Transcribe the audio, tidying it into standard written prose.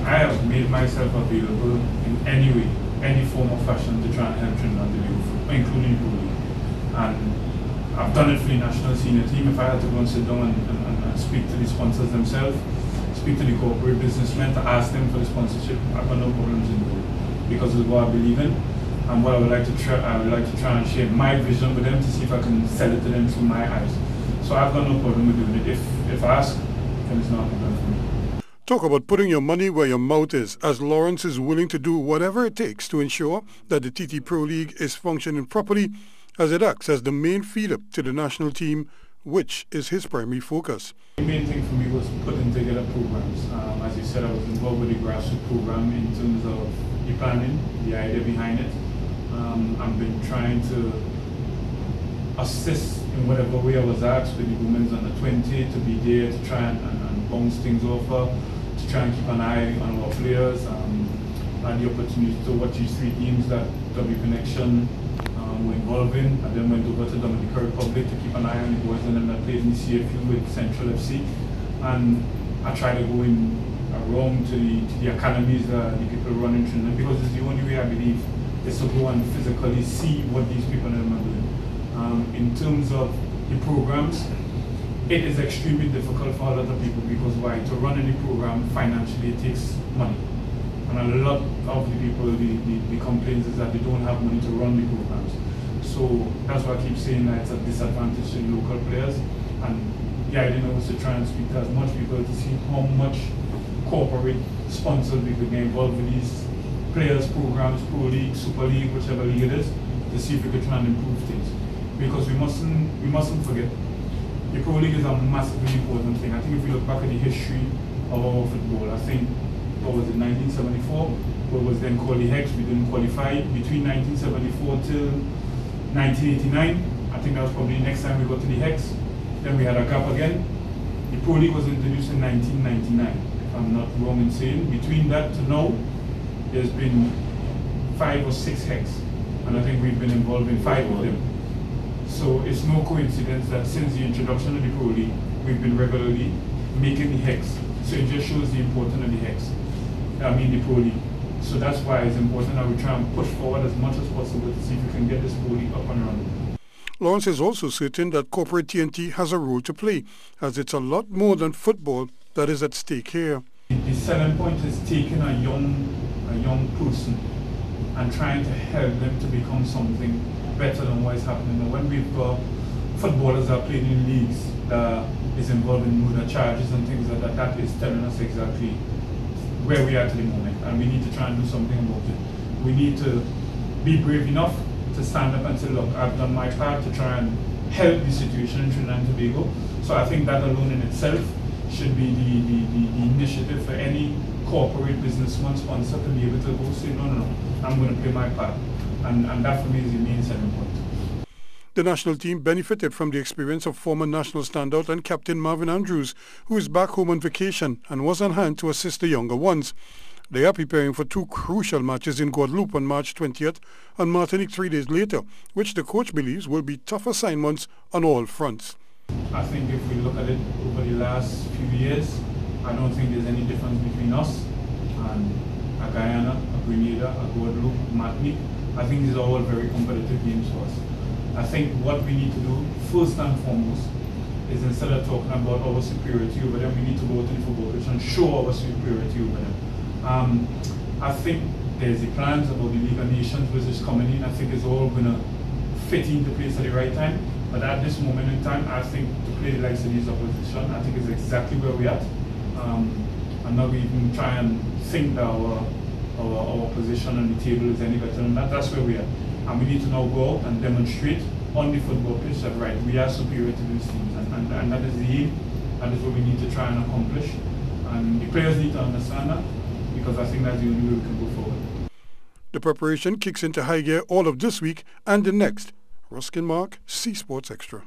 I have made myself available in any way, any form of fashion to try and help Trinidad to Tobago football, including Pro League. And I've done it for the national senior team. If I had to go and sit down and speak to the sponsors themselves, speak to the corporate businessmen to ask them for the sponsorship, I've got no problems in doing it because it's what I believe in. And what I would like to try and share my vision with them to see if I can sell it to them through my eyes. So I've got no problem with doing it. If I ask, then it's not a problem for me. Talk about putting your money where your mouth is, as Lawrence is willing to do whatever it takes to ensure that the TT Pro League is functioning properly, as it acts as the main feeder to the national team, which is his primary focus. The main thing for me was putting together programs. As you said, I was involved with the grassroots program in terms of the planning, the idea behind it. I've been trying to assist in whatever way I was asked with the women's under 20 to be there to try and bounce things over, to try and keep an eye on our players. I had the opportunity to watch these 3 teams that W Connection were involved in. I then went over to Dominican Republic to keep an eye on the boys, and then I played in the CFU with Central FC. And I tried to go in around to the academies that the people run in Trinidad, because it's the only way I believe is to go and physically see what these people are doing. In terms of the programs, it is extremely difficult for a lot of people because why? To run any program financially it takes money. And a lot of the people, the complaints is that they don't have money to run the programs. So that's why I keep saying that it's a disadvantage to local players. And the idea was to try and speak to as much people to see how much corporate sponsors we could get involved with these players, programs, Pro League, Super League, whichever league it is, to see if we could try and improve things. Because we mustn't forget, the Pro League is a massively important thing. I think if we look back at the history of our football, I think, what was it, 1974, what was then called the Hex, we didn't qualify. Between 1974 till 1989, I think that was probably the next time we got to the Hex. Then we had a gap again. The Pro League was introduced in 1999, if I'm not wrong in saying. Between that to now, there's been 5 or 6 Hex, and I think we've been involved in 5 of them. So it's no coincidence that since the introduction of the Pro League, we've been regularly making the Hex. So it just shows the importance of the Hex, the Pro League. So that's why it's important that we try and push forward as much as possible to see if we can get this Pro League up and running. Lawrence is also certain that corporate TNT has a role to play, as it's a lot more than football that is at stake here. The selling point is taking a young person and trying to help them to become something better than what is happening now. When we've got footballers that are playing in leagues that is involved in murder charges and things like that, that is telling us exactly where we are at the moment, and we need to try and do something about it. We need to be brave enough to stand up and say, look, I've done my part to try and help the situation in Trinidad and Tobago. So I think that alone in itself should be the initiative for any corporate businessman sponsor to be able to go say, no, I'm going to play my part. And that for me is the main selling point. The national team benefited from the experience of former national standout and captain Marvin Andrews, who is back home on vacation and was on hand to assist the younger ones. They are preparing for 2 crucial matches in Guadeloupe on March 20th and Martinique 3 days later, which the coach believes will be tough assignments on all fronts. I think if we look at it over the last few years, I don't think there's any difference between us and a Guyana, a Grenada, a Guadeloupe, Martinique. I think these are all very competitive games for us. I think what we need to do, first and foremost, is instead of talking about our superiority over them, we need to go to the football pitch and show our superiority over them. I think there's the plans about the League of Nations which is coming in. I think it's all going to fit into place at the right time. But at this moment in time, I think to play the likes of these opposition, I think is exactly where we're at. I'm not even try and think that our position on the table is any better than that. That's where we are. And we need to now go out and demonstrate on the football pitch that, right, we are superior to these teams. And that is the aim. That is what we need to try and accomplish. And the players need to understand that, because I think that's the only way we can go forward. The preparation kicks into high gear all of this week and the next. Ruskin Mark, C Sports Extra.